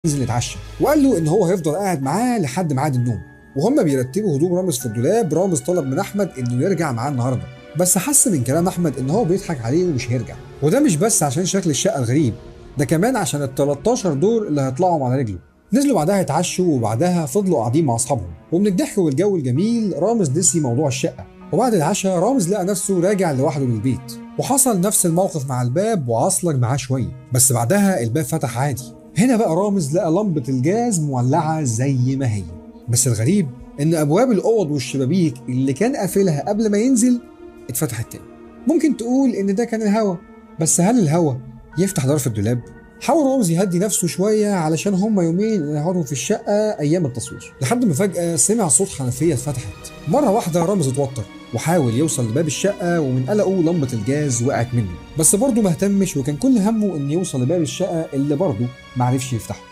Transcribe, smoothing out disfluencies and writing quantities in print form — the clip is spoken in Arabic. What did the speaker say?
ينزل يتعشى، وقال له ان هو هيفضل قاعد معاه لحد ميعاد النوم. وهم بيرتبوا هدوم رامز في الدولاب، رامز طلب من احمد انه يرجع معاه النهارده، بس حس من كلام احمد ان هو بيضحك عليه ومش هيرجع. وده مش بس عشان شكل الشقه الغريب، ده كمان عشان ال 13 دور اللي هيطلعوا على رجله. نزلوا بعدها يتعشوا، وبعدها فضلوا قاعدين مع اصحابهم، ومن الضحك والجو الجميل رامز نسي موضوع الشقه. وبعد العشاء رامز لقى نفسه راجع لوحده للبيت، وحصل نفس الموقف مع الباب وعصلك معاه شويه، بس بعدها الباب فتح عادي. هنا بقى رامز لقى لمبة الجاز مولعة زي ما هي، بس الغريب إن أبواب الأوض والشبابيك اللي كان قافلها قبل ما ينزل اتفتحت تاني. ممكن تقول إن ده كان الهوا، بس هل الهوا يفتح ظرف الدولاب؟ حاول رامز يهدي نفسه شوية علشان هما يومين اللي قعدوا في الشقة أيام التصوير، لحد ما فجأة سمع صوت حنفية اتفتحت. مرة واحدة رامز اتوتر وحاول يوصل لباب الشقة، ومن قلقه لمبة الجاز وقعت منه، بس برضه ما اهتمش وكان كل همه إن يوصل لباب الشقة اللي برضه معرفش يفتحه.